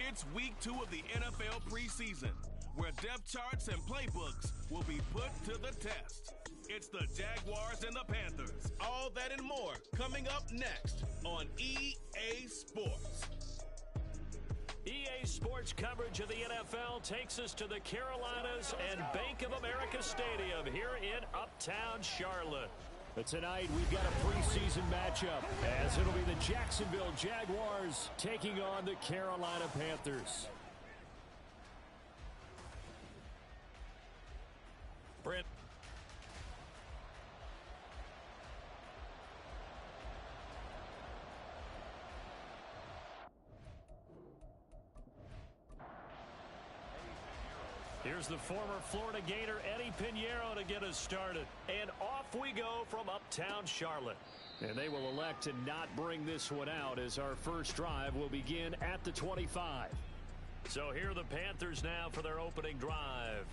It's week 2 of the NFL preseason, where depth charts and playbooks will be put to the test. It's the Jaguars and the Panthers. All that and more coming up next on EA Sports. EA Sports coverage of the NFL takes us to the Carolinas and Bank of America Stadium here in Uptown Charlotte. But tonight we've got a preseason matchup as it'll be the Jacksonville Jaguars taking on the Carolina Panthers. Brent. Here's the former Florida Gator Eddie Pinheiro to get us started. And off we go from Uptown Charlotte. And they will elect to not bring this one out as our first drive will begin at the 25. So here are the Panthers now for their opening drive.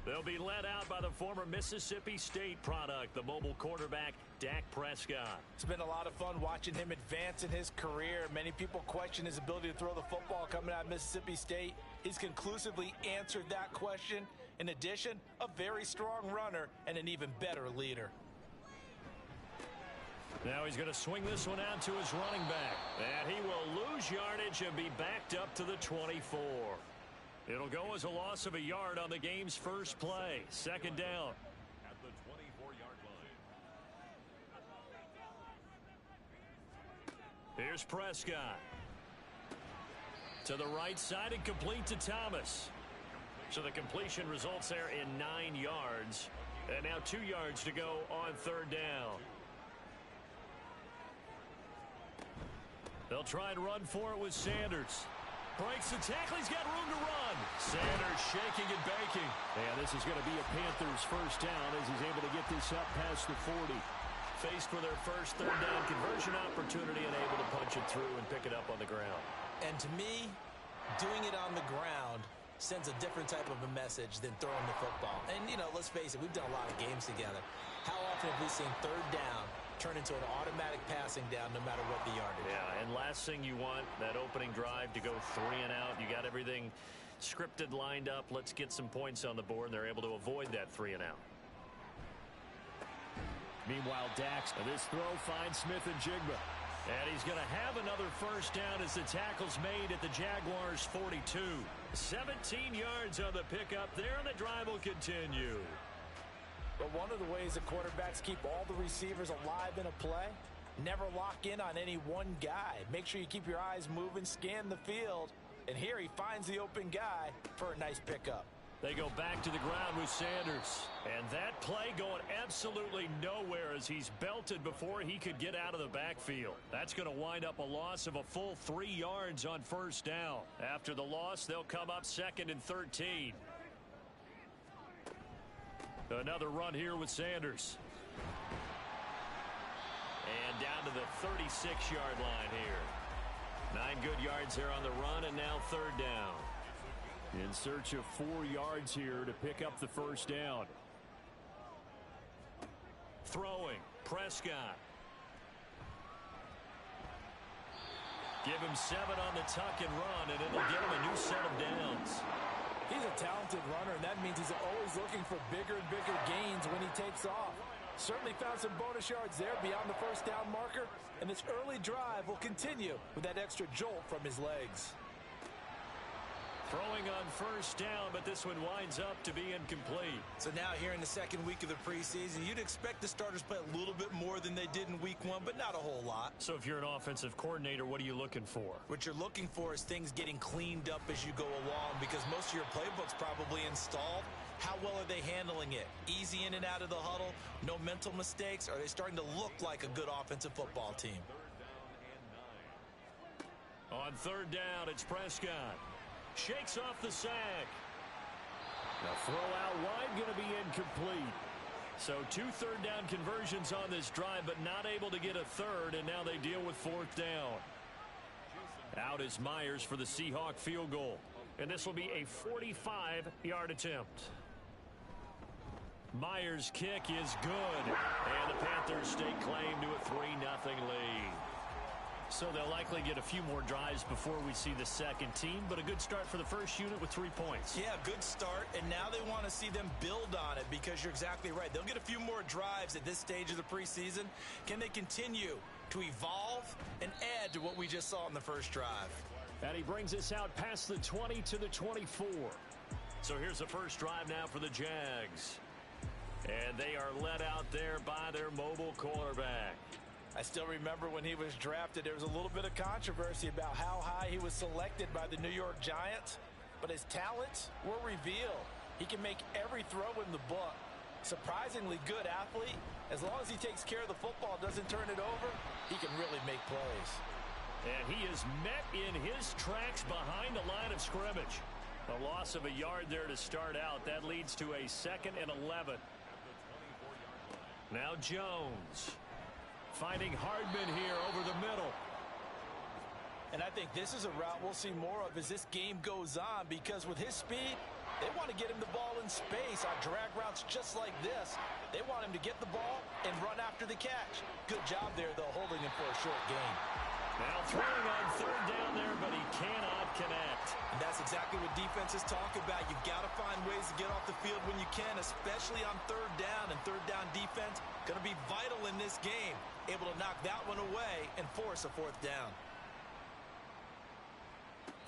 They'll be led out by the former Mississippi State product, the mobile quarterback, Dak Prescott. It's been a lot of fun watching him advance in his career. Many people question his ability to throw the football coming out of Mississippi State. He's conclusively answered that question. In addition, a very strong runner and an even better leader. Now he's going to swing this one out to his running back. And he will lose yardage and be backed up to the 24. It'll go as a loss of a yard on the game's first play. Second down. At the 24-yard line. Here's Prescott. To the right side and complete to Thomas. So the completion results there in 9 yards. And now 2 yards to go on third down. They'll try and run for it with Sanders. Breaks the tackle. He's got room to run. Sanders shaking and baking. And this is going to be a Panthers first down as he's able to get this up past the 40. Faced with their first third down conversion opportunity and able to punch it through and pick it up on the ground. And to me, doing it on the ground sends a different type of a message than throwing the football. And, you know, let's face it, we've done a lot of games together. How often have we seen third down turn into an automatic passing down no matter what the yardage? Yeah, and last thing you want, that opening drive to go 3 and out. You got everything scripted, lined up. Let's get some points on the board, and they're able to avoid that 3 and out. Meanwhile, Dax, this throw finds Smith and Jigba. And he's going to have another first down as the tackle's made at the Jaguars' 42. 17 yards on the pickup there, and the drive will continue. But one of the ways that quarterbacks keep all the receivers alive in a play, never lock in on any one guy. Make sure you keep your eyes moving, scan the field. And here he finds the open guy for a nice pickup. They go back to the ground with Sanders. And that play going absolutely nowhere as he's belted before he could get out of the backfield. That's going to wind up a loss of a full 3 yards on first down. After the loss, they'll come up 2nd and 13. Another run here with Sanders. And down to the 36-yard line here. 9 good yards there on the run, and now third down. In search of 4 yards here to pick up the first down. Throwing, Prescott. Give him 7 on the tuck and run, and it'll give him a new set of downs. He's a talented runner, and that means he's always looking for bigger and bigger gains when he takes off. Certainly found some bonus yards there beyond the first down marker, and this early drive will continue with that extra jolt from his legs. Throwing on first down, but this one winds up to be incomplete. So now here in the second week of the preseason, you'd expect the starters play a little bit more than they did in week 1, but not a whole lot. So if you're an offensive coordinator, what are you looking for? What you're looking for is things getting cleaned up as you go along, because most of your playbook's probably installed. How well are they handling it? Easy in and out of the huddle, no mental mistakes? Are they starting to look like a good offensive football team? On third down, it's Prescott. Shakes off the sack. The throw out wide going to be incomplete. So 2 third down conversions on this drive, but not able to get a third, and now they deal with fourth down. Out is Myers for the Seahawk field goal. And this will be a 45-yard attempt. Myers' kick is good. And the Panthers stake claim to a 3-0 lead. So they'll likely get a few more drives before we see the second team, but a good start for the first unit with 3 points. Yeah, good start, and now they want to see them build on it because you're exactly right. They'll get a few more drives at this stage of the preseason. Can they continue to evolve and add to what we just saw in the first drive? And he brings us out past the 20 to the 24. So here's the first drive now for the Jags. And they are led out there by their mobile quarterback. I still remember when he was drafted, there was a little bit of controversy about how high he was selected by the New York Giants, but his talents were revealed. He can make every throw in the book. Surprisingly good athlete. As long as he takes care of the football, doesn't turn it over, he can really make plays. And he is met in his tracks behind the line of scrimmage. A loss of a yard there to start out. That leads to a 2nd and 11. Now Jones. Finding Hardman here over the middle. And I think this is a route we'll see more of as this game goes on, because with his speed, they want to get him the ball in space on drag routes just like this. They want him to get the ball and run after the catch. Good job there, though, holding him for a short gain. Now throwing on 3rd down there, but he cannot connect. And that's exactly what defenses talk about. You've got to find ways to get off the field when you can, especially on 3rd down. And 3rd down defense going to be vital in this game. Able to knock that one away and force a 4th down.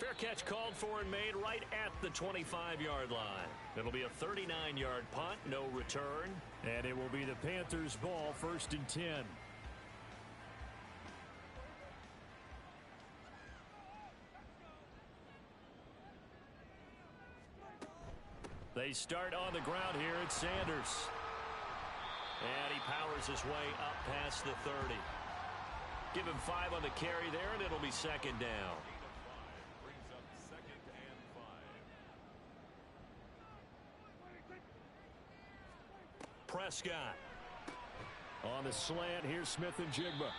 Fair catch called for and made right at the 25-yard line. It'll be a 39-yard punt, no return. And it will be the Panthers' ball, 1st and 10. They start on the ground here. It's Sanders. And he powers his way up past the 30. Give him 5 on the carry there, and it'll be 2nd down. Brings up 2nd and 5. Prescott. On the slant, here's Smith and Jigba.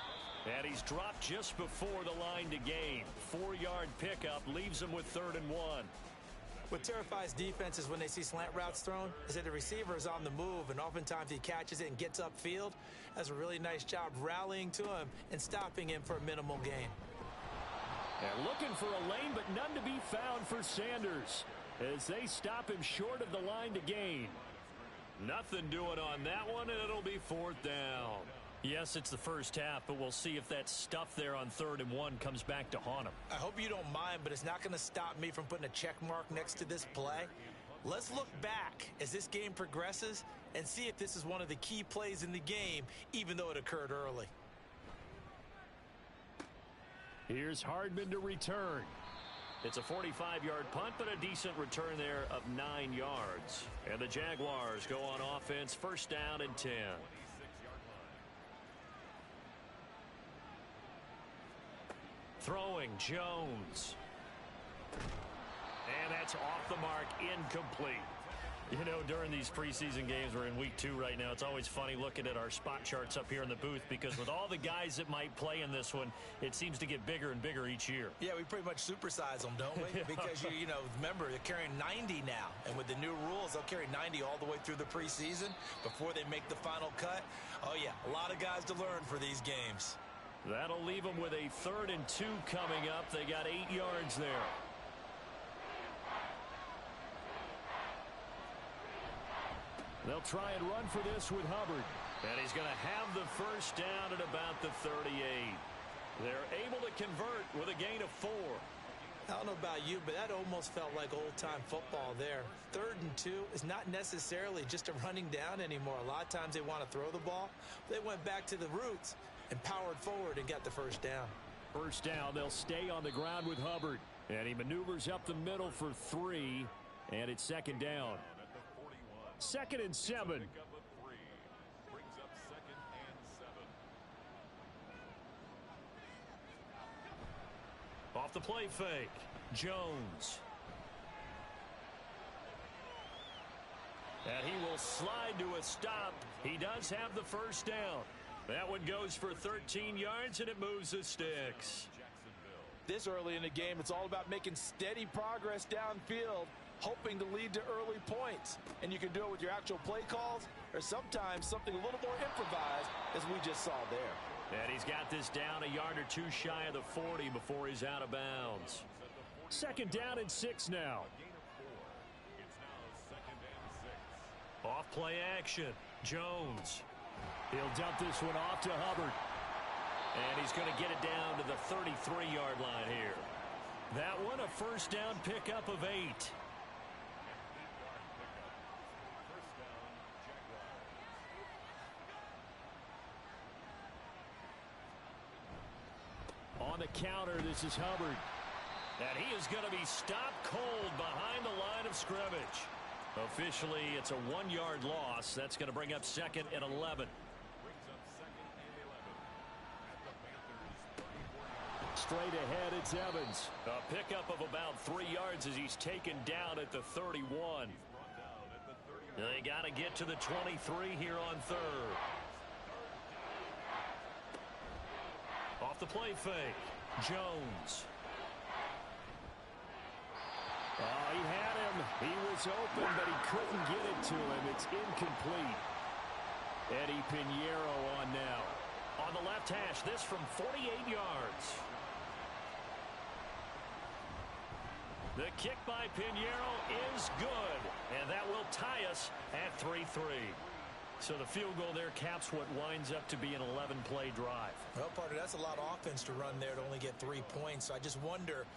And he's dropped just before the line to gain. 4-yard pickup leaves him with 3rd and 1. What terrifies defenses when they see slant routes thrown is that the receiver is on the move, and oftentimes he catches it and gets upfield. Does a really nice job rallying to him and stopping him for a minimal gain. And looking for a lane, but none to be found for Sanders as they stop him short of the line to gain. Nothing doing on that one, and it'll be 4th down. Yes, it's the first half, but we'll see if that stuff there on 3rd and 1 comes back to haunt him. I hope you don't mind, but it's not going to stop me from putting a check mark next to this play. Let's look back as this game progresses and see if this is one of the key plays in the game, even though it occurred early. Here's Hardman to return. It's a 45-yard punt, but a decent return there of 9 yards. And the Jaguars go on offense, 1st down and 10. Throwing Jones. And that's off the mark, incomplete. You know, during these preseason games, we're in week 2 right now, it's always funny looking at our spot charts up here in the booth, because with all the guys that might play in this one, it seems to get bigger and bigger each year. Yeah, we pretty much supersize them, don't we? Because, you know, remember, they're carrying 90 now. And with the new rules, they'll carry 90 all the way through the preseason before they make the final cut. Oh, yeah, a lot of guys to learn for these games. That'll leave them with a 3rd and 2 coming up. They got 8 yards there. They'll try and run for this with Hubbard. And he's going to have the 1st down at about the 38. They're able to convert with a gain of 4. I don't know about you, but that almost felt like old-time football there. 3rd and 2 is not necessarily just a running down anymore. A lot of times they want to throw the ball. They went back to the roots and powered forward and got the 1st down. 1st down, they'll stay on the ground with Hubbard. And he maneuvers up the middle for 3. And it's 2nd down. 2nd and 7. Brings up 2nd and 7. Off the play fake, Jones. And he will slide to a stop. He does have the 1st down. That one goes for 13 yards, and it moves the sticks. This early in the game, it's all about making steady progress downfield, hoping to lead to early points. And you can do it with your actual play calls or sometimes something a little more improvised, as we just saw there. And he's got this down a yard or two shy of the 40 before he's out of bounds. Second down and 6 now. Off play action. Jones. He'll dump this one off to Hubbard. And he's going to get it down to the 33-yard line here. That one a first down pickup of 8. On the counter, this is Hubbard. And he is going to be stopped cold behind the line of scrimmage. Officially, it's a 1-yard loss. That's going to bring up second and 11. Straight ahead, it's Evans. A pickup of about 3 yards as he's taken down at the 31. They got to get to the 23 here on third. Off the play fake. Jones. He had him. He was open, but he couldn't get it to him. It's incomplete. Eddie Pinheiro on now. On the left hash, this from 48 yards. The kick by Pinheiro is good, and that will tie us at 3-3. So the field goal there caps what winds up to be an 11-play drive. Well, partner, that's a lot of offense to run there to only get 3 points. So I just wonder,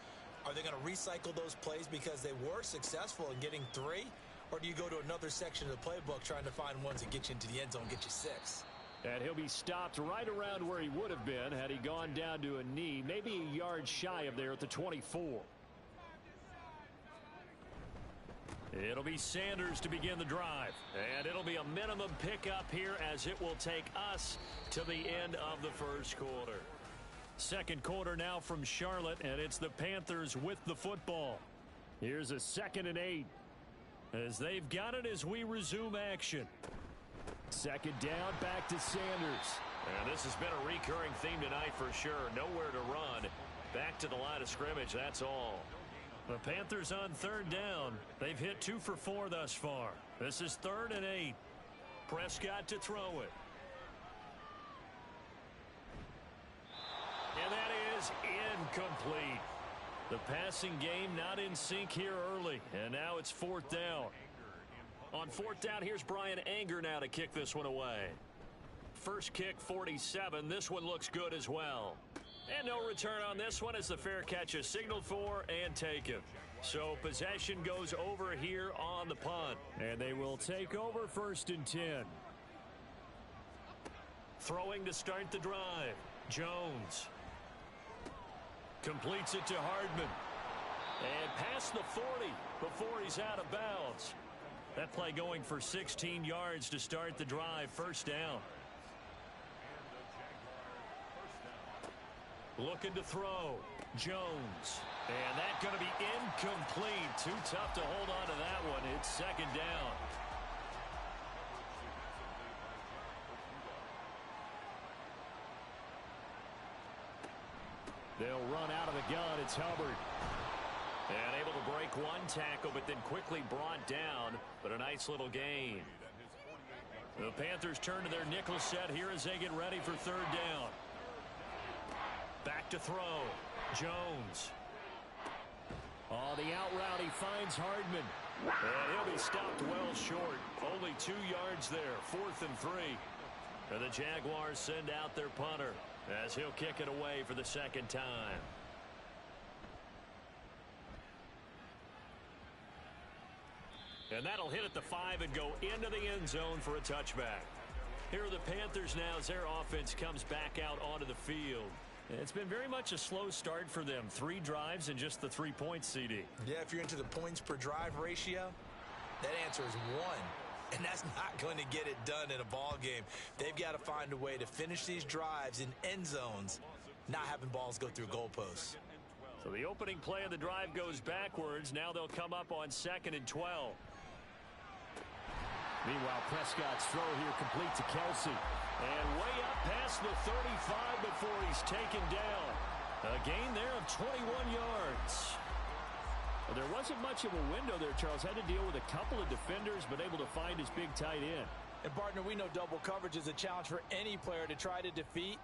are they going to recycle those plays because they were successful in getting 3? Or do you go to another section of the playbook trying to find ones that get you into the end zone, get you 6? And he'll be stopped right around where he would have been had he gone down to a knee, maybe a yard shy of there at the 24. It'll be Sanders to begin the drive. And it'll be a minimum pickup here as it will take us to the end of the first quarter. Second quarter now from Charlotte, and it's the Panthers with the football. Here's a 2nd and 8 as they've got it as we resume action. Second down, back to Sanders. And this has been a recurring theme tonight for sure. Nowhere to run. Back to the line of scrimmage, that's all. The Panthers on third down. They've hit 2 for 4 thus far. This is 3rd and 8. Prescott to throw it. And that is incomplete. The passing game not in sync here early. And now it's 4th down. On 4th down, here's Brian Anger now to kick this one away. First kick, 47. This one looks good as well. And no return on this one as the fair catch is signaled for and taken. So possession goes over here on the punt. And they will take over 1st and 10. Throwing to start the drive. Jones. Completes it to Hardman. And past the 40 before he's out of bounds. That play going for 16 yards to start the drive. 1st down. Looking to throw. Jones. And that's going to be incomplete. Too tough to hold on to that one. It's 2nd down. They'll run out of the gun. It's Hubbard. And able to break one tackle, but then quickly brought down. But a nice little gain. The Panthers turn to their nickel set here as they get ready for 3rd down. Back to throw. Jones. Oh, the out route, he finds Hardman. And he'll be stopped well short. Only 2 yards there. 4th and 3. And the Jaguars send out their punter as he'll kick it away for the 2nd time. And that'll hit at the 5 and go into the end zone for a touchback. Here are the Panthers now as their offense comes back out onto the field. It's been very much a slow start for them. 3 drives and just the 3 points, CD. Yeah, if you're into the points per drive ratio, that answer is 1. And that's not going to get it done in a ball game. They've got to find a way to finish these drives in end zones, not having balls go through goalposts. So the opening play of the drive goes backwards. Now they'll come up on 2nd and 12. Meanwhile, Prescott's throw here complete to Kelsey. And way up past the 35 before he's taken down. A gain there of 21 yards. Well, there wasn't much of a window there, Charles. Had to deal with a couple of defenders, but able to find his big tight end. And, partner, we know double coverage is a challenge for any player to try to defeat.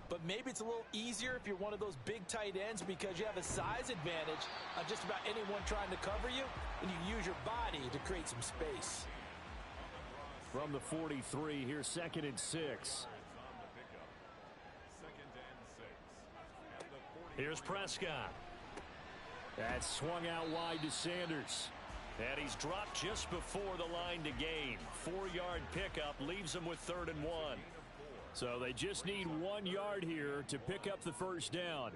But maybe it's a little easier if you're one of those big tight ends because you have a size advantage on just about anyone trying to cover you, and you can use your body to create some space. From the 43, here's 2nd and 6. Here's Prescott. That's swung out wide to Sanders. And he's dropped just before the line to gain. 4-yard pickup leaves him with 3rd and 1. So they just need 1 yard here to pick up the first down.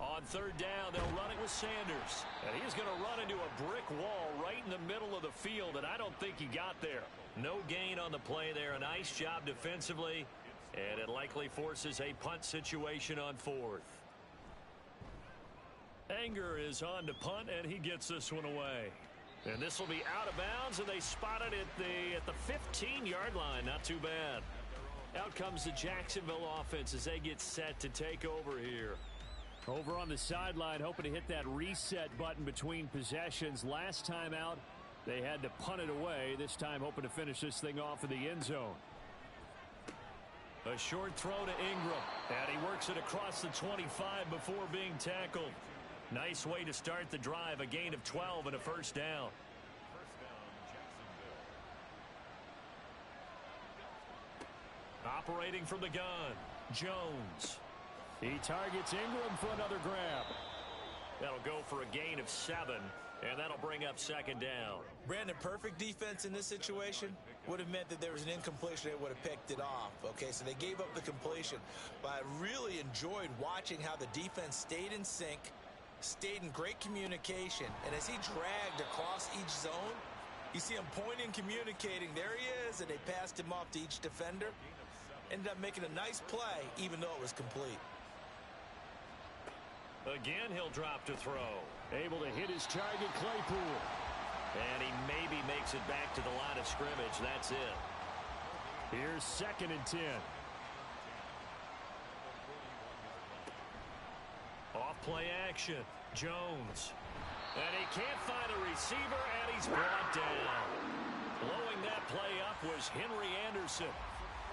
On 3rd down, they'll run it with Sanders. And he's going to run into a brick wall right in the middle of the field, and I don't think he got there. No gain on the play there. A nice job defensively, and it likely forces a punt situation on 4th. Anger is on to punt, and he gets this one away. And this will be out of bounds, and they spot it at the 15-yard line. Not too bad. Out comes the Jacksonville offense as they get set to take over here. Over on the sideline, hoping to hit that reset button between possessions. Last time out, they had to punt it away. This time, hoping to finish this thing off in the end zone. A short throw to Ingram, and he works it across the 25 before being tackled. Nice way to start the drive, a gain of 12 and a first down. Operating from the gun, Jones. He targets Ingram for another grab. That'll go for a gain of 7, and that'll bring up 2nd down. Brandon, perfect defense in this situation would have meant that there was an incompletion. They would have picked it off. Okay, so they gave up the completion. But I really enjoyed watching how the defense stayed in sync, stayed in great communication, and as he dragged across each zone, you see him pointing, communicating. There he is, and they passed him off to each defender. Ended up making a nice play, even though it was complete. Again, he'll drop to throw. Able to hit his target, Claypool. And he maybe makes it back to the line of scrimmage. That's it. Here's 2nd and 10. Off play action. Jones. And he can't find a receiver, and he's brought down. Blowing that play up was Henry Anderson.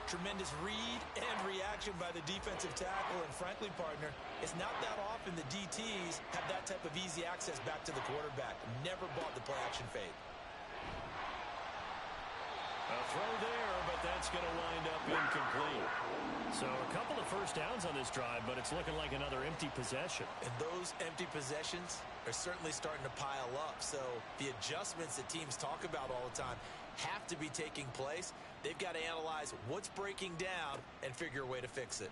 Tremendous read and reaction by the defensive tackle, and frankly, partner, it's not that often the DTs have that type of easy access back to the quarterback. Never bought the play-action fade. A throw there, but that's going to wind up incomplete. So a couple of first downs on this drive, but it's looking like another empty possession. And those empty possessions are certainly starting to pile up. So the adjustments that teams talk about all the time have to be taking place. They've got to analyze what's breaking down and figure a way to fix it.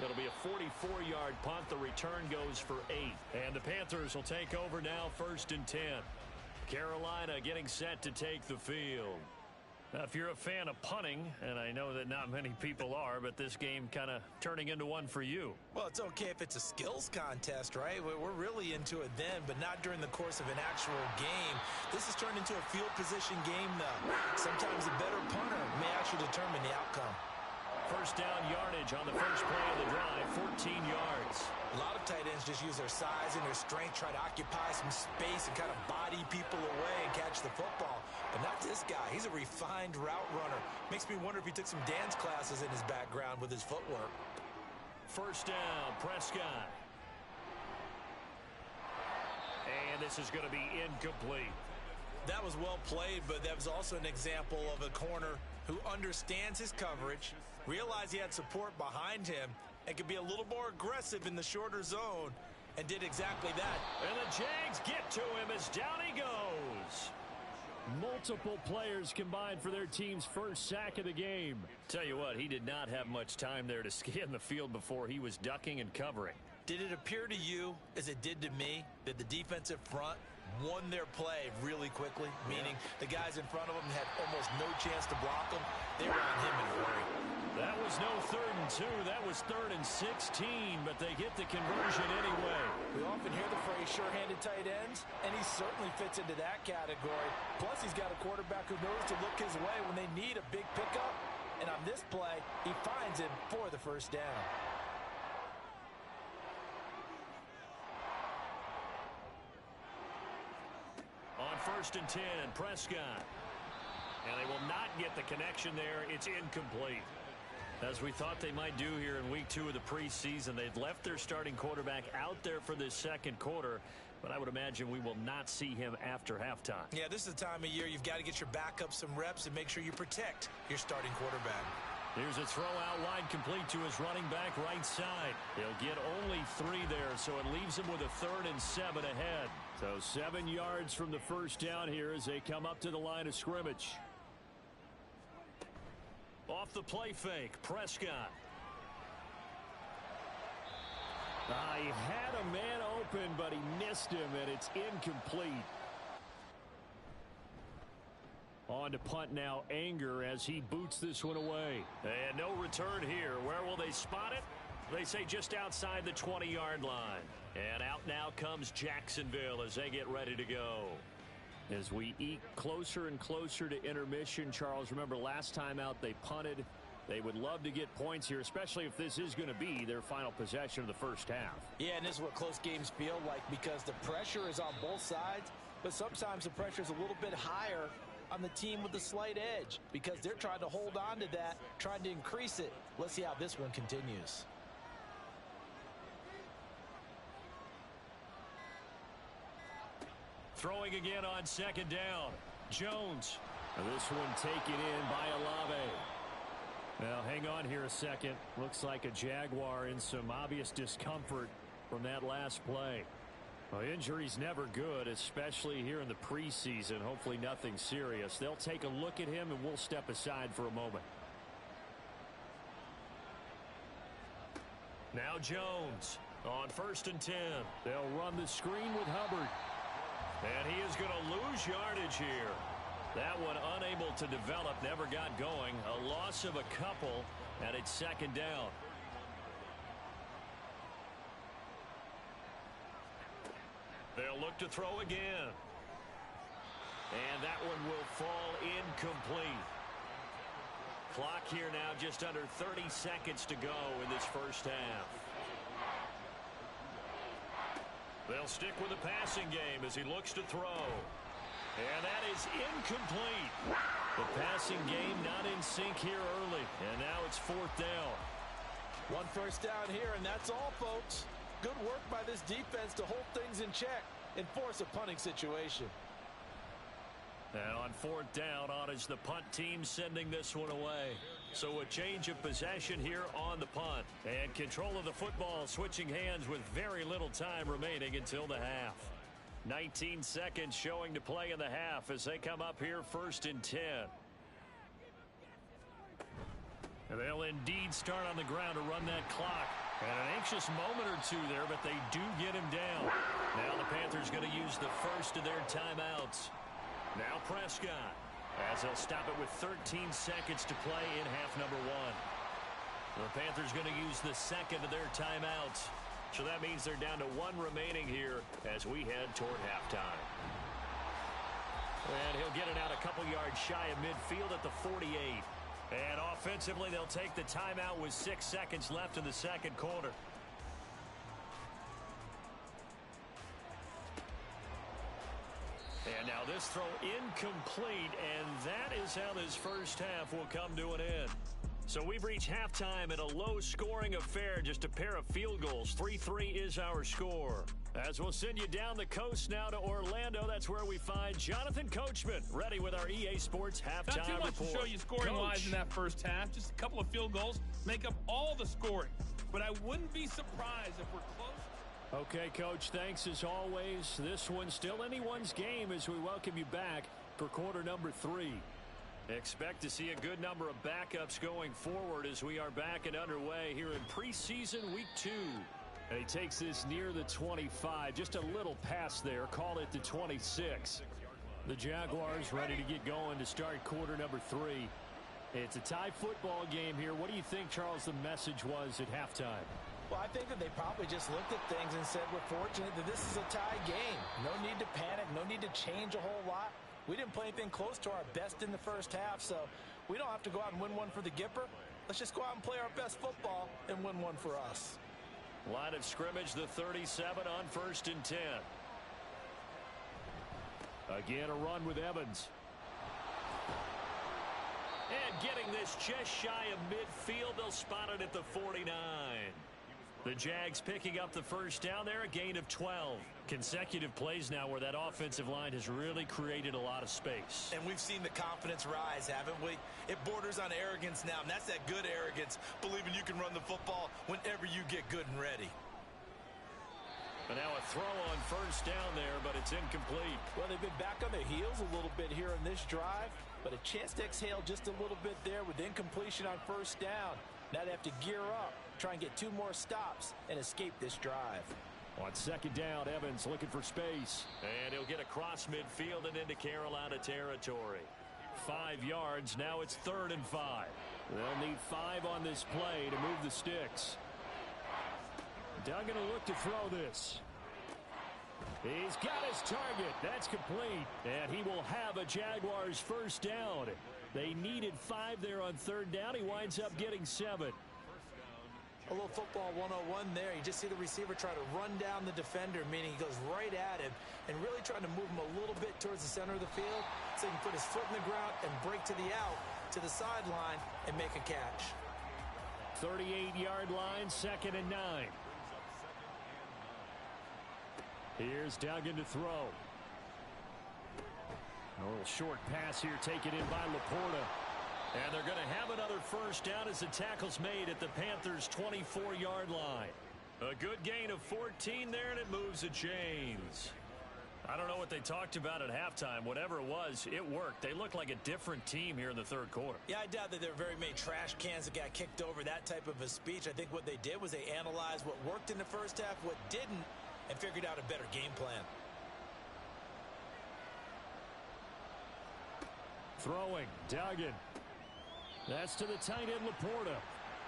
It'll be a 44-yard punt. The return goes for 8. And the Panthers will take over now, 1st and 10. Carolina getting set to take the field. Now, if you're a fan of punting, and I know that not many people are, but this game kind of turning into one for you. Well, it's okay if it's a skills contest, right? We're really into it then, but not during the course of an actual game. This has turned into a field position game, though. Sometimes a better punter may actually determine the outcome. First down yardage on the first play of the drive, 14 yards. A lot of tight ends just use their size and their strength, try to occupy some space and kind of body people away and catch the football. But not this guy. He's a refined route runner. Makes me wonder if he took some dance classes in his background with his footwork. First down, Prescott. And this is going to be incomplete. That was well played, but that was also an example of a corner who understands his coverage, realized he had support behind him, and could be a little more aggressive in the shorter zone, and did exactly that. And the Jags get to him as down he goes. Multiple players combined for their team's first sack of the game. Tell you what, he did not have much time there to scan the field before he was ducking and covering. Did it appear to you, as it did to me, that the defensive front won their play really quickly? Meaning the guys in front of them had almost no chance to block them. They were on him in a hurry. That was no 3rd and 2. That was 3rd and 16, but they get the conversion anyway. We often hear the phrase sure-handed tight ends, and he certainly fits into that category. Plus, he's got a quarterback who knows to look his way when they need a big pickup. And on this play, he finds him for the first down. On 1st and 10, Prescott. And they will not get the connection there. It's incomplete. As we thought they might do here in week 2 of the preseason, they've left their starting quarterback out there for this second quarter, but I would imagine we will not see him after halftime. Yeah, this is the time of year you've got to get your backup some reps and make sure you protect your starting quarterback. Here's a throw out wide complete to his running back right side. He'll get only 3 there, so it leaves him with a 3rd and 7 ahead. So 7 yards from the first down here as they come up to the line of scrimmage. Off the play fake, Prescott. He had a man open, but he missed him, and it's incomplete. On to punt now, Anger, as he boots this one away. And no return here. Where will they spot it? They say just outside the 20-yard line. And out now comes Jacksonville as they get ready to go. As we eke closer and closer to intermission, Charles, remember last time out they punted. They would love to get points here, especially if this is going to be their final possession of the first half. Yeah, and this is what close games feel like because the pressure is on both sides, but sometimes the pressure is a little bit higher on the team with the slight edge because they're trying to hold on to that, trying to increase it. Let's see how this one continues. Throwing again on second down. Jones. This one taken in by Olave. Now, hang on here a second. Looks like a Jaguar in some obvious discomfort from that last play. Well, injury's never good, especially here in the preseason. Hopefully nothing serious. They'll take a look at him, and we'll step aside for a moment. Now Jones on 1st and 10. They'll run the screen with Hubbard. And he is going to lose yardage here. That one unable to develop, never got going. A loss of a couple, and it's second down. They'll look to throw again. And that one will fall incomplete. Clock here now just under 30 seconds to go in this first half. They'll stick with the passing game as he looks to throw. And that is incomplete. The passing game not in sync here early. And now it's 4th down. 1 first down here, and that's all, folks. Good work by this defense to hold things in check and force a punting situation. And on 4th down, on is the punt team sending this one away. So a change of possession here on the punt. And control of the football switching hands with very little time remaining until the half. 19 seconds showing to play in the half as they come up here 1st and 10. And they'll indeed start on the ground to run that clock. And an anxious moment or two there, but they do get him down. Now the Panthers going to use the first of their timeouts. Now Prescott, as they'll stop it with 13 seconds to play in half number 1. The Panthers going to use the second of their timeouts. So that means they're down to 1 remaining here as we head toward halftime. And he'll get it out a couple yards shy of midfield at the 48. And offensively, they'll take the timeout with 6 seconds left in the second quarter. And now this throw incomplete, and that is how this first half will come to an end. So we've reached halftime in a low-scoring affair, just a pair of field goals. 3-3 is our score. As we'll send you down the coast now to Orlando, that's where we find Jonathan Coachman, ready with our EA Sports halftime report. Not too much to show you scoring-wise in that first half. Just a couple of field goals make up all the scoring. But I wouldn't be surprised if we're close. Okay, Coach, thanks as always. This one's still anyone's game as we welcome you back for quarter number 3. Expect to see a good number of backups going forward as we are back and underway here in preseason week 2. And he takes this near the 25, just a little past there, call it the 26. The Jaguars ready to get going to start quarter number 3. It's a tie football game here. What do you think, Charles, the message was at halftime? Well, I think that they probably just looked at things and said, we're fortunate that this is a tie game. No need to panic, no need to change a whole lot. We didn't play anything close to our best in the first half, so we don't have to go out and win one for the Gipper. Let's just go out and play our best football and win one for us. Line of scrimmage, the 37 on 1st and 10. Again, a run with Evans. And getting this just shy of midfield, they'll spot it at the 49. The Jags picking up the first down there, a gain of 12. Consecutive plays now where that offensive line has really created a lot of space. And we've seen the confidence rise, haven't we? It borders on arrogance now, and that's that good arrogance, believing you can run the football whenever you get good and ready. But now a throw on first down there, but it's incomplete. Well, they've been back on their heels a little bit here in this drive, but a chance to exhale just a little bit there with incompletion on first down. Now they have to gear up, try and get 2 more stops, and escape this drive. On second down, Evans looking for space. And he'll get across midfield and into Carolina territory. 5 yards, now it's 3rd and 5. They'll need 5 on this play to move the sticks. Duggan will look to throw this. He's got his target. That's complete. And he will have a Jaguars first down. They needed 5 there on 3rd down. He winds up getting 7. A little football 101 there. You just see the receiver try to run down the defender, meaning he goes right at him and really trying to move him a little bit towards the center of the field so he can put his foot in the ground and break to the out, to the sideline, and make a catch. 38-yard line, 2nd and 9. Here's Duggan to throw. A little short pass here taken in by Laporta. And they're going to have another first down as the tackle's made at the Panthers' 24-yard line. A good gain of 14 there, and it moves the chains. I don't know what they talked about at halftime. Whatever it was, it worked. They look like a different team here in the 3rd quarter. Yeah, I doubt that there were very many trash cans that got kicked over, that type of a speech. I think what they did was they analyzed what worked in the first half, what didn't, and figured out a better game plan. Throwing, Duggan. That's to the tight end, Laporta.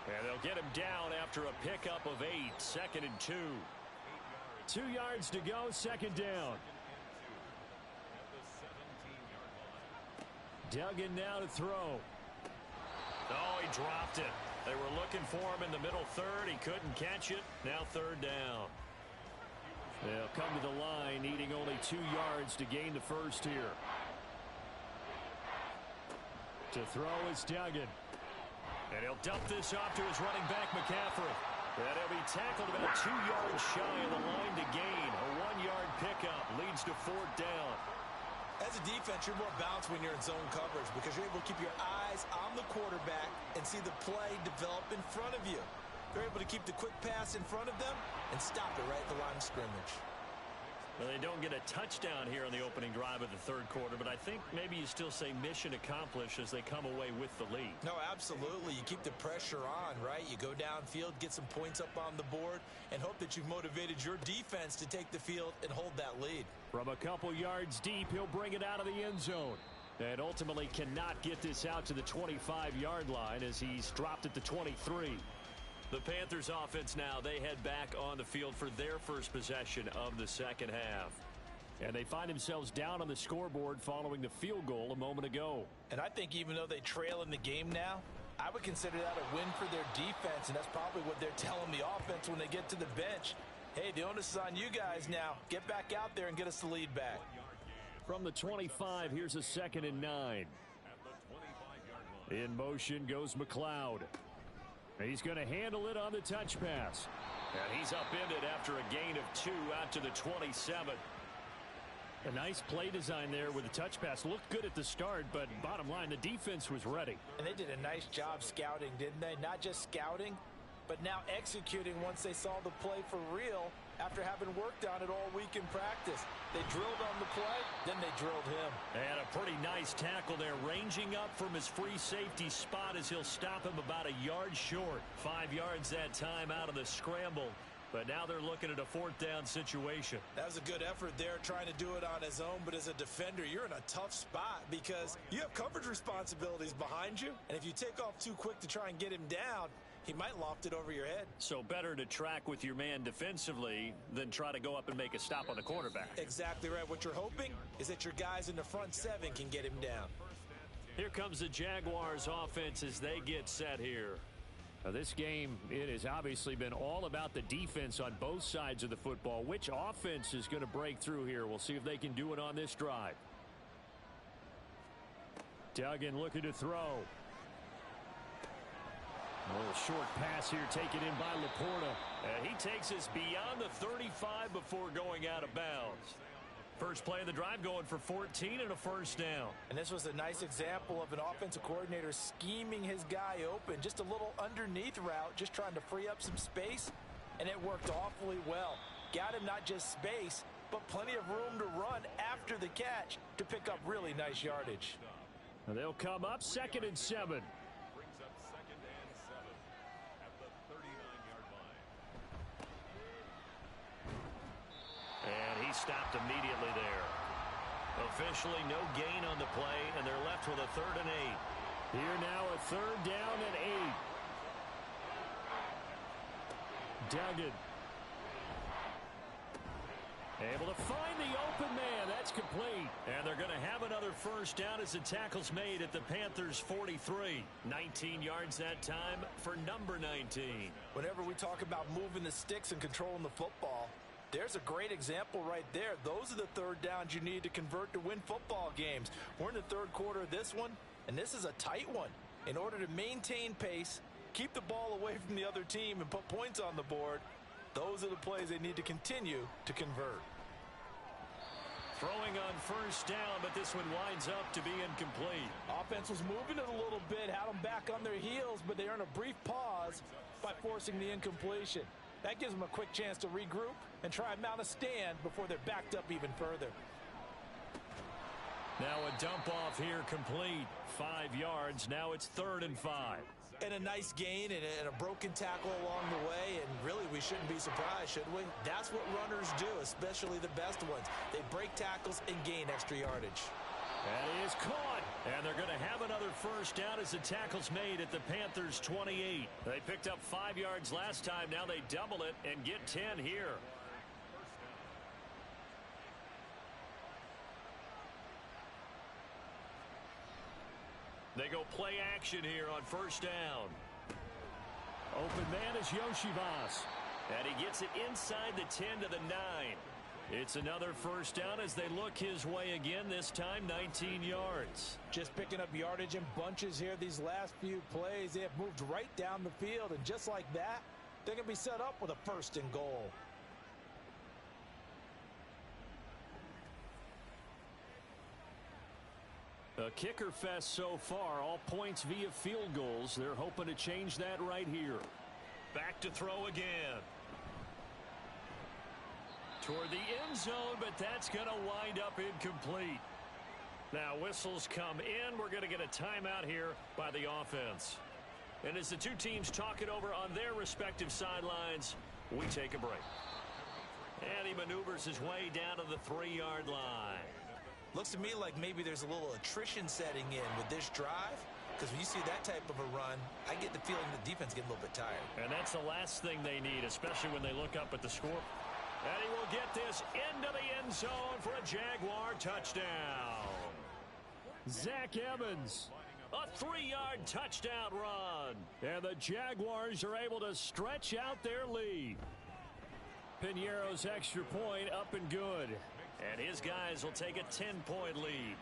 And they'll get him down after a pickup of 8, 2nd and 2. 2 yards to go, 2nd down. Duggan now to throw. Oh, he dropped it. They were looking for him in the middle 3rd. He couldn't catch it. Now 3rd down. They'll come to the line, needing only 2 yards to gain the first here. To throw is Duggan. And he'll dump this off to his running back, McCaffrey. And he'll be tackled about 2 yards shy of the line to gain. A 1-yard pickup leads to 4th down. As a defense, you're more balanced when you're in zone coverage because you're able to keep your eyes on the quarterback and see the play develop in front of you. They're able to keep the quick pass in front of them and stop it right at the line of scrimmage. Well, they don't get a touchdown here on the opening drive of the 3rd quarter, but I think maybe you still say mission accomplished as they come away with the lead. No, absolutely. You keep the pressure on, right? You go downfield, get some points up on the board, and hope that you've motivated your defense to take the field and hold that lead. From a couple yards deep, he'll bring it out of the end zone. And ultimately cannot get this out to the 25-yard line as he's dropped at the 23. The Panthers offense now, they head back on the field for their first possession of the 2nd half. And they find themselves down on the scoreboard following the field goal a moment ago. And I think even though they trail in the game now, I would consider that a win for their defense, and that's probably what they're telling the offense when they get to the bench. Hey, the onus is on you guys now. Get back out there and get us the lead back. From the 25, here's a 2nd and 9. In motion goes McLeod. He's going to handle it on the touch pass. And he's upended after a gain of 2 out to the 27. A nice play design there with the touch pass. Looked good at the start, but bottom line, the defense was ready. And they did a nice job scouting, didn't they? Not just scouting, but now executing once they saw the play for real after having worked on it all week in practice. They drilled on the play, then they drilled him. And a pretty nice tackle there, ranging up from his free safety spot as he'll stop him about a yard short. 5 yards that time out of the scramble. But now they're looking at a 4th down situation. That was a good effort there, trying to do it on his own. But as a defender, you're in a tough spot because you have coverage responsibilities behind you. And if you take off too quick to try and get him down, he might loft it over your head. So better to track with your man defensively than try to go up and make a stop on the quarterback. Exactly right. What you're hoping is that your guys in the front 7 can get him down. Here comes the Jaguars offense as they get set here. Now this game, it has obviously been all about the defense on both sides of the football. Which offense is going to break through here? We'll see if they can do it on this drive. Duggan looking to throw. A little short pass here taken in by Laporta. He takes us beyond the 35 before going out of bounds. First play of the drive going for 14 and a first down. And this was a nice example of an offensive coordinator scheming his guy open. Just a little underneath route, just trying to free up some space, and it worked awfully well. Got him not just space, but plenty of room to run after the catch to pick up really nice yardage. And they'll come up 2nd and 7. Brings up 2nd and 7 at the 39-yard line. And he stopped immediately there. Officially no gain on the play, and they're left with a 3rd and 8. Here now a 3rd down and 8. Duggan. Able to find the open man. That's complete. And they're going to have another first down as the tackle's made at the Panthers' 43. 19 yards that time for number 19. Whenever we talk about moving the sticks and controlling the football, there's a great example right there. Those are the 3rd downs you need to convert to win football games. We're in the 3rd quarter of this one, and this is a tight one. In order to maintain pace, keep the ball away from the other team, and put points on the board, those are the plays they need to continue to convert. Throwing on first down, but this one winds up to be incomplete. Offense was moving it a little bit, had them back on their heels, but they earn a brief pause by forcing the incompletion. That gives them a quick chance to regroup and try and mount a stand before they're backed up even further. Now a dump off here complete. 5 yards. Now it's 3rd and 5. And a nice gain and a broken tackle along the way, and really we shouldn't be surprised, should we? That's what runners do, especially the best ones. They break tackles and gain extra yardage. That is caught, and they're going to have another first down as the tackle's made at the Panthers' 28. They picked up 5 yards last time. Now they double it and get 10 here. They go play action here on first down. Open man is Yoshivas. And he gets it inside the 10 to the 9. It's another first down as they look his way again, this time 19 yards. Just picking up yardage in bunches here these last few plays. They have moved right down the field, and just like that, they're going to be set up with a 1st and goal. A kicker fest so far, all points via field goals. They're hoping to change that right here. Back to throw again. Toward the end zone, but that's going to wind up incomplete. Now whistles come in. We're going to get a timeout here by the offense. And as the two teams talk it over on their respective sidelines, we take a break. And he maneuvers his way down to the 3-yard line. Looks to me like maybe there's a little attrition setting in with this drive, because when you see that type of a run, I get the feeling the defense getting a little bit tired. And that's the last thing they need, especially when they look up at the score. And he will get this into the end zone for a Jaguar touchdown. Zach Evans, a 3-yard touchdown run. And the Jaguars are able to stretch out their lead. Piñeiro's extra point up and good. And his guys will take a 10-point lead.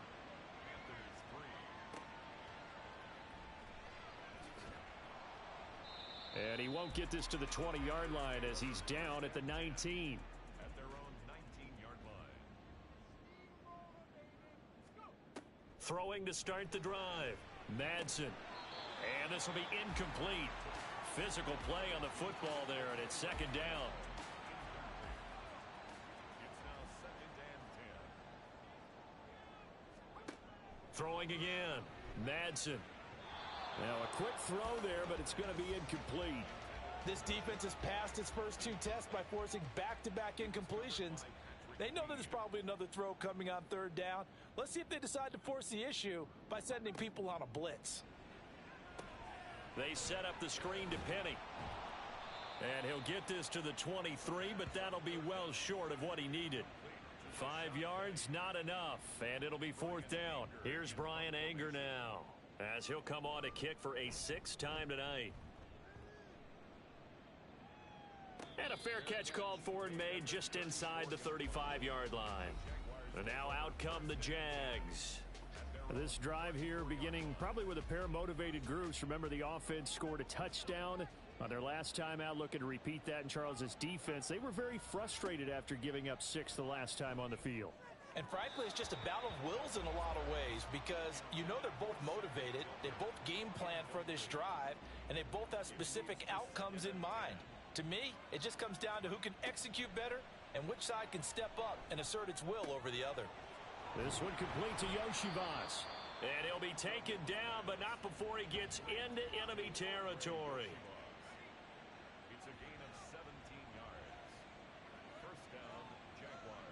And he won't get this to the 20-yard line as he's down at the 19. At their own 19-yard line. Throwing to start the drive. Madsen. And this will be incomplete. Physical play on the football there, and it's 2nd down. Throwing again. Madsen. Now a quick throw there, but it's going to be incomplete. This defense has passed its first 2 tests by forcing back-to-back incompletions. They know that there's probably another throw coming on 3rd down. Let's see if they decide to force the issue by sending people on a blitz. They set up the screen to Penny. And he'll get this to the 23, but that'll be well short of what he needed. 5 yards, not enough, and it'll be 4th down. Here's Brian Anger now, as he'll come on to kick for a 6th time tonight. And a fair catch called for and made just inside the 35-yard line. And now out come the Jags. This drive here beginning probably with a pair of motivated groups. Remember, the offense scored a touchdown on their last time out, looking to repeat that in Charles's defense. They were very frustrated after giving up 6 the last time on the field. And frankly, it's just a battle of wills in a lot of ways because you know they're both motivated. They both game plan for this drive, and they both have specific outcomes in mind. To me, it just comes down to who can execute better and which side can step up and assert its will over the other. This one complete to Yoshivas. And he'll be taken down, but not before he gets into enemy territory. It's a gain of 17 yards. First down, Jaguars.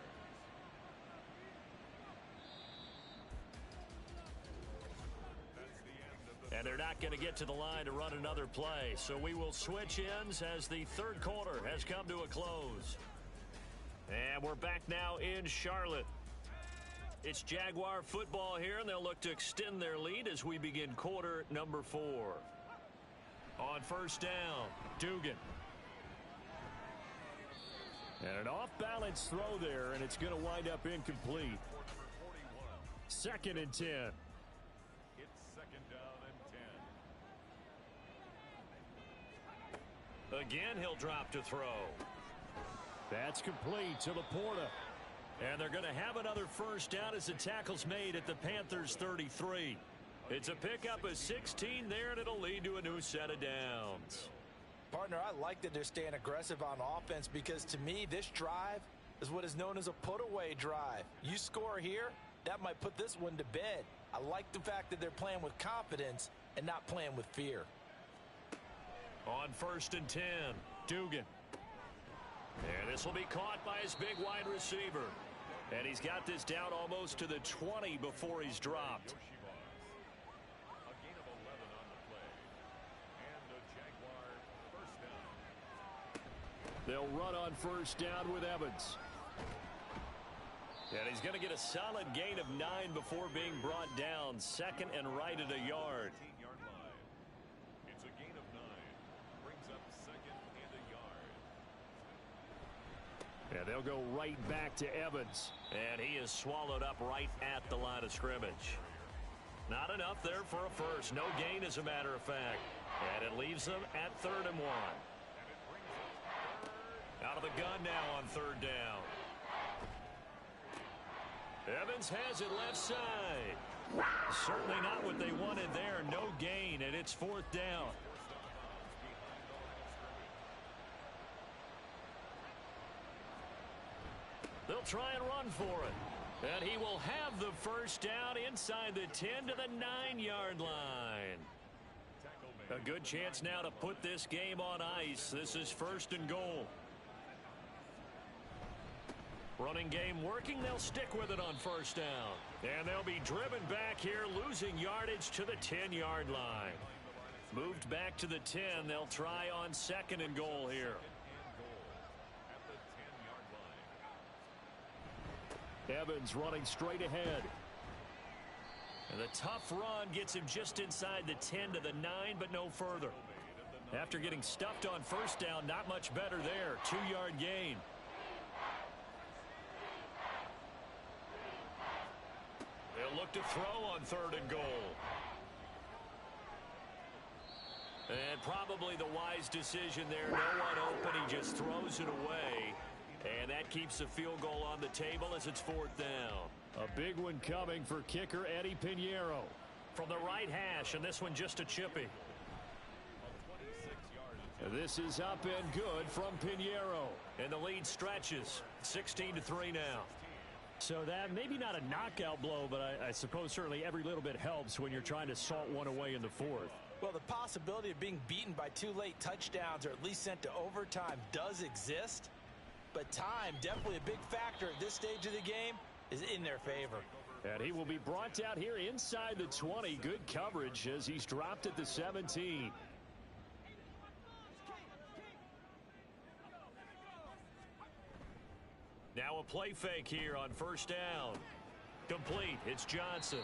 That's the end of the... And they're not going to get to the line to run another play. So we will switch ends as the third quarter has come to a close. And we're back now in Charlotte. It's Jaguar football here, and they'll look to extend their lead as we begin quarter number 4. On first down, Dugan. And an off-balance throw there, and it's going to wind up incomplete. 2nd and 10. It's second down and 10. Again, he'll drop to throw. That's complete to Laporta. And they're going to have another first down as the tackle's made at the Panthers' 33. It's a pickup of 16 there, and it'll lead to a new set of downs. Partner, I like that they're staying aggressive on offense because to me, this drive is what is known as a put-away drive. You score here, that might put this one to bed. I like the fact that they're playing with confidence and not playing with fear. On first and 10, Dugan. And this will be caught by his big wide receiver. And he's got this down almost to the 20 before he's dropped. A gain of 11 on the play. And a Jaguar first down. They'll run on first down with Evans. And he's going to get a solid gain of 9 before being brought down. 2nd and right at a yard. 18-yard line. It's a gain of 9. Brings up 2nd and a yard. And they'll go right back to Evans. And he is swallowed up right at the line of scrimmage. Not enough there for a first. No gain, as a matter of fact. And it leaves them at 3rd and 1. Out of the gun now on 3rd down. Evans has it left side. Certainly not what they wanted there. No gain, and it's 4th down. They'll try and run for it. And he will have the first down inside the 10 to the 9-yard line. A good chance now to put this game on ice. This is 1st and goal. Running game working. They'll stick with it on first down. And they'll be driven back here, losing yardage to the 10-yard line. Moved back to the 10. They'll try on 2nd and goal here. Evans running straight ahead. And the tough run gets him just inside the 10 to the 9, but no further. After getting stuffed on first down, not much better there. 2-yard gain. They'll look to throw on 3rd and goal. And probably the wise decision there. No one open. He just throws it away. And that keeps the field goal on the table as it's 4th down. A big one coming for kicker Eddie Pinheiro. From the right hash, and this one just a chippy. This is up and good from Pinheiro. And the lead stretches. 16-3 now. So that maybe not a knockout blow, but I suppose certainly every little bit helps when you're trying to salt one away in the 4th. Well, the possibility of being beaten by 2 late touchdowns or at least sent to overtime does exist. But time, definitely a big factor at this stage of the game, is in their favor. And he will be brought down here inside the 20. Good coverage as he's dropped at the 17. Now a play fake here on first down. Complete. It's Johnson.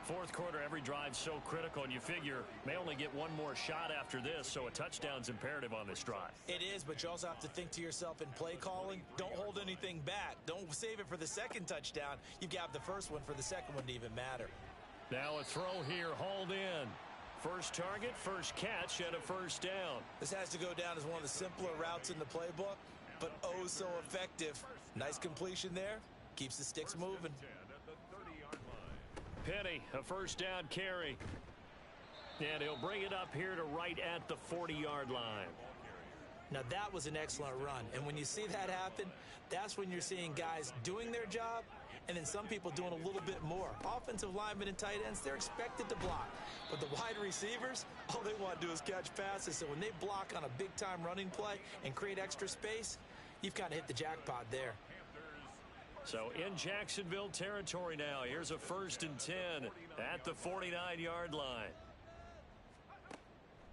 Fourth quarter, every drive so critical, and you figure may only get one more shot after this, so a touchdown's imperative on this drive. It is, but you also have to think to yourself in play calling, don't hold anything back. Don't save it for the second touchdown. You've got the first one for the second one to even matter. Now a throw here, hauled in. First target, first catch, and a first down. This has to go down as one of the simpler routes in the playbook, but oh so effective. Nice completion there. Keeps the sticks moving. Penny, a first down carry. And he'll bring it up here to right at the 40-yard line. Now that was an excellent run. And when you see that happen, that's when you're seeing guys doing their job and then some people doing a little bit more. Offensive linemen and tight ends, they're expected to block. But the wide receivers, all they want to do is catch passes. So when they block on a big-time running play and create extra space, you've kind of hit the jackpot there. So in Jacksonville territory now. Here's a 1st and 10 at the 49-yard line.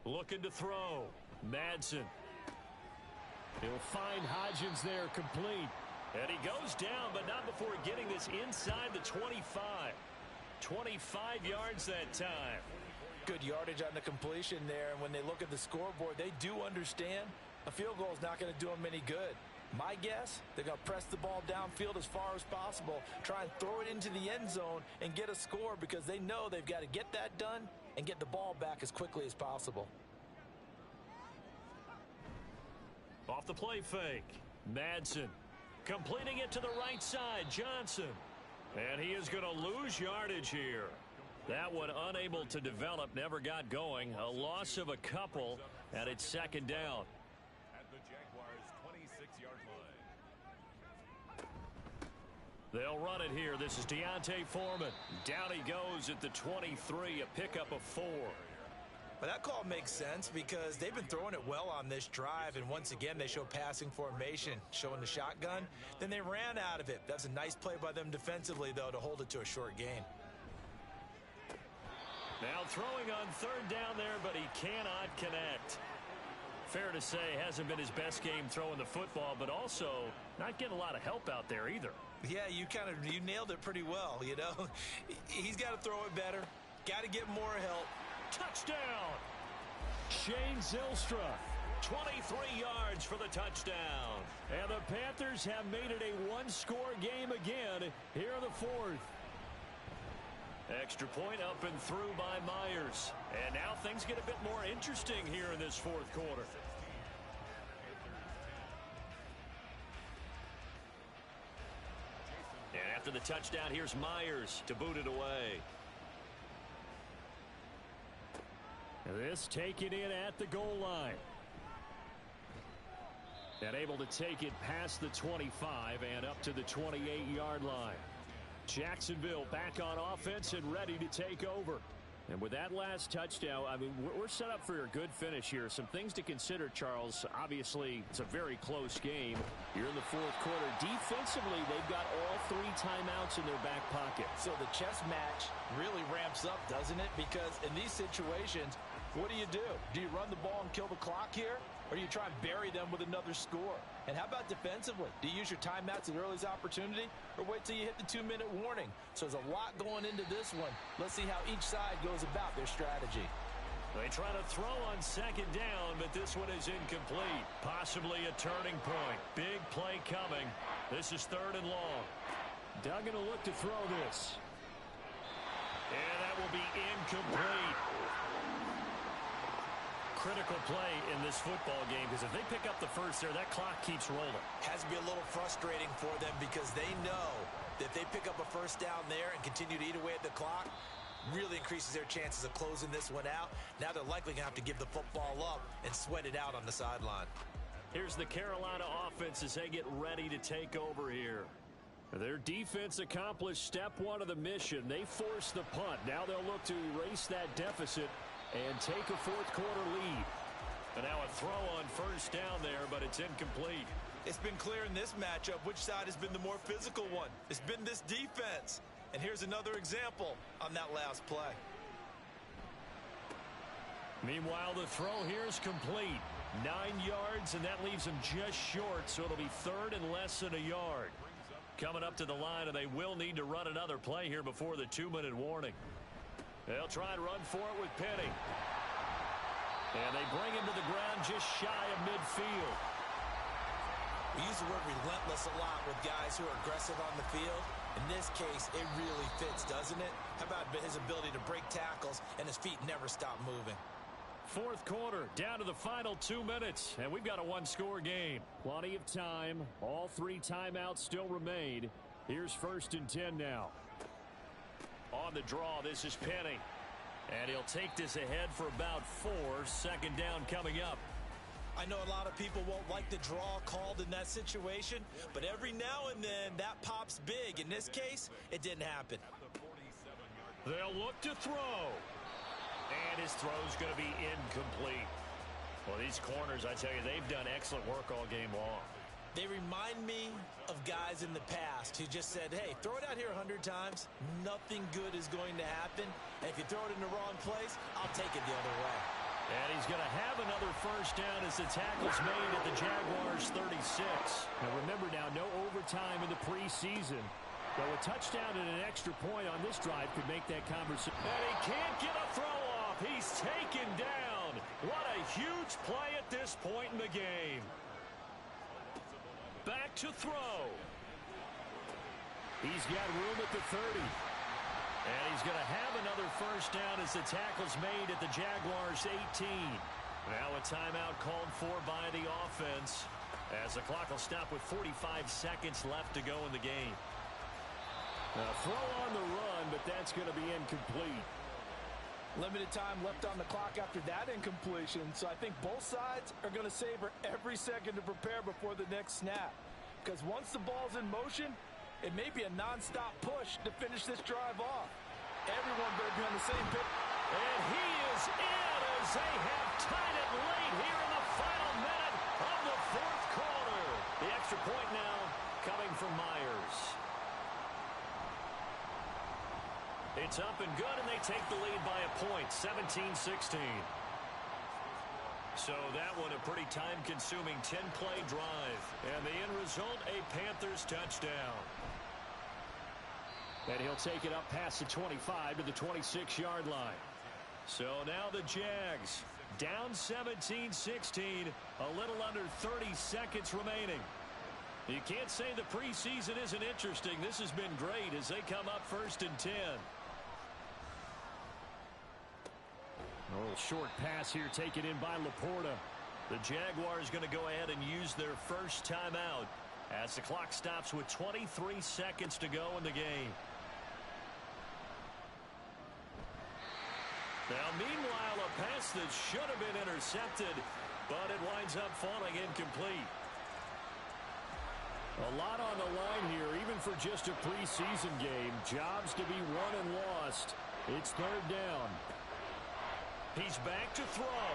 Looking to throw. Madsen. He'll find Hodgins there, complete. And he goes down, but not before getting this inside the 25. 25 yards that time. Good yardage on the completion there. And when they look at the scoreboard, they do understand a field goal is not going to do them any good. My guess, they're going to press the ball downfield as far as possible, try and throw it into the end zone and get a score because they know they've got to get that done and get the ball back as quickly as possible. Off the play fake. Madsen completing it to the right side. Johnson. And he is going to lose yardage here. That one unable to develop, never got going. A loss of a couple, and it's second down. They'll run it here. This is Deontay Foreman. Down he goes at the 23, a pickup of 4. But that call makes sense because they've been throwing it well on this drive, and once again they show passing formation, showing the shotgun. Then they ran out of it. That's a nice play by them defensively, though, to hold it to a short gain. Now throwing on 3rd down there, but he cannot connect. Fair to say, hasn't been his best game throwing the football, but also not getting a lot of help out there either. Yeah, you nailed it pretty well, you know. He's got to throw it better. Got to get more help. Touchdown! Shane Zylstra, 23 yards for the touchdown. And the Panthers have made it a one-score game again here in the 4th. Extra point up and through by Myers. And now things get a bit more interesting here in this 4th quarter. And after the touchdown, here's Myers to boot it away. This taken in at the goal line. And able to take it past the 25 and up to the 28-yard line. Jacksonville back on offense and ready to take over. And with that last touchdown, I mean, we're set up for a good finish here. Some things to consider, Charles. Obviously, it's a very close game. You're in the 4th quarter. Defensively, they've got all 3 timeouts in their back pocket. So the chess match really ramps up, doesn't it? Because in these situations, what do? Do you run the ball and kill the clock here? Or do you try and bury them with another score? And how about defensively? Do you use your timeouts at earliest opportunity or wait till you hit the 2-minute warning? So there's a lot going into this one. Let's see how each side goes about their strategy. They try to throw on 2nd down, but this one is incomplete. Possibly a turning point. Big play coming. This is 3rd and long. Duggan will look to throw this. And that will be incomplete. Critical play in this football game because if they pick up the first there, that clock keeps rolling. Has to be a little frustrating for them because they know that if they pick up a first down there and continue to eat away at the clock, really increases their chances of closing this one out. Now they're likely going to have to give the football up and sweat it out on the sideline. Here's the Carolina offense as they get ready to take over here. Their defense accomplished step 1 of the mission. They forced the punt. Now they'll look to erase that deficit and take a 4th quarter lead. And now a throw on 1st down there, but it's incomplete. It's been clear in this matchup which side has been the more physical one. It's been this defense. And here's another example on that last play. Meanwhile, the throw here is complete. 9 yards, and that leaves him just short, so it'll be 3rd and less than a yard. Coming up to the line, and they will need to run another play here before the 2-minute warning. They'll try and run for it with Penny. And they bring him to the ground just shy of midfield. We use the word relentless a lot with guys who are aggressive on the field. In this case, it really fits, doesn't it? How about his ability to break tackles and his feet never stop moving? Fourth quarter, down to the final 2 minutes, and we've got a one-score game. Plenty of time. All 3 timeouts still remain. Here's 1st and 10 now. On the draw, this is Penny. And he'll take this ahead for about 4. 2nd down coming up. I know a lot of people won't like the draw called in that situation, but every now and then that pops big. In this case, it didn't happen. They'll look to throw. And his throw's going to be incomplete. Well, these corners, I tell you, they've done excellent work all game long. They remind me of guys in the past who just said, hey, throw it out here 100 times. Nothing good is going to happen. And if you throw it in the wrong place, I'll take it the other way. And he's going to have another 1st down as the tackle's made at the Jaguars' 36. Now remember now, no overtime in the preseason. Though a touchdown and an extra point on this drive could make that conversation. And he can't get a throw off. He's taken down. What a huge play at this point in the game. Back to throw. He's got room at the 30. And he's going to have another 1st down as the tackle's made at the Jaguars' 18. Now a timeout called for by the offense as the clock will stop with 45 seconds left to go in the game. A throw on the run, but that's going to be incomplete. Limited time left on the clock after that incompletion, so I think both sides are going to savor every second to prepare before the next snap. Because once the ball's in motion, it may be a non-stop push to finish this drive off. Everyone better be on the same page. And he is in as they have tied it late here in the final minute of the 4th quarter. The extra point now coming from Myers. It's up and good, and they take the lead by a point, 17-16. So that one a pretty time-consuming 10-play drive. And the end result, a Panthers touchdown. And he'll take it up past the 25 to the 26-yard line. So now the Jags down 17-16, a little under 30 seconds remaining. You can't say the preseason isn't interesting. This has been great as they come up 1st and 10. A little short pass here taken in by Laporta. The Jaguars going to go ahead and use their 1st timeout as the clock stops with 23 seconds to go in the game. Now, meanwhile, a pass that should have been intercepted, but it winds up falling incomplete. A lot on the line here, even for just a preseason game. Jobs to be won and lost. It's 3rd down. He's back to throw.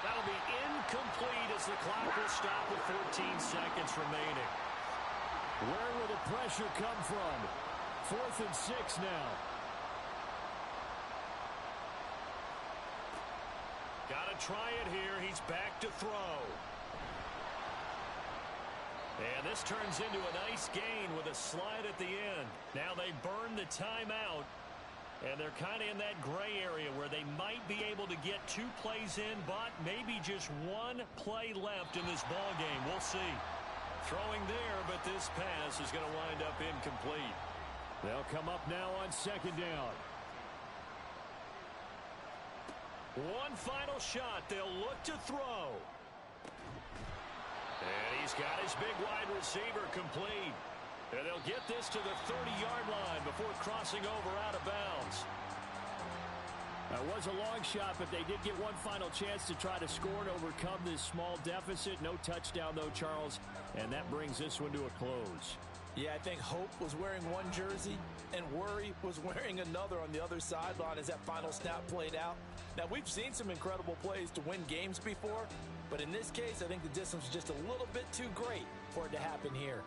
That'll be incomplete as the clock will stop with 14 seconds remaining. Where will the pressure come from? 4th and 6 now. Got to try it here. He's back to throw. And this turns into a nice gain with a slide at the end. Now they burn the timeout. And they're kind of in that gray area where they might be able to get 2 plays in, but maybe just 1 play left in this ball game. We'll see. Throwing there, but this pass is going to wind up incomplete. They'll come up now on 2nd down. One final shot. They'll look to throw. And he's got his big wide receiver complete. And they'll get this to the 30-yard line before crossing over out of bounds. That was a long shot, but they did get one final chance to try to score and overcome this small deficit. No touchdown, though, Charles. And that brings this one to a close. Yeah, I think Hope was wearing one jersey and Worry was wearing another on the other sideline as that final snap played out. Now, we've seen some incredible plays to win games before, but in this case, I think the distance was just a little bit too great for it to happen here.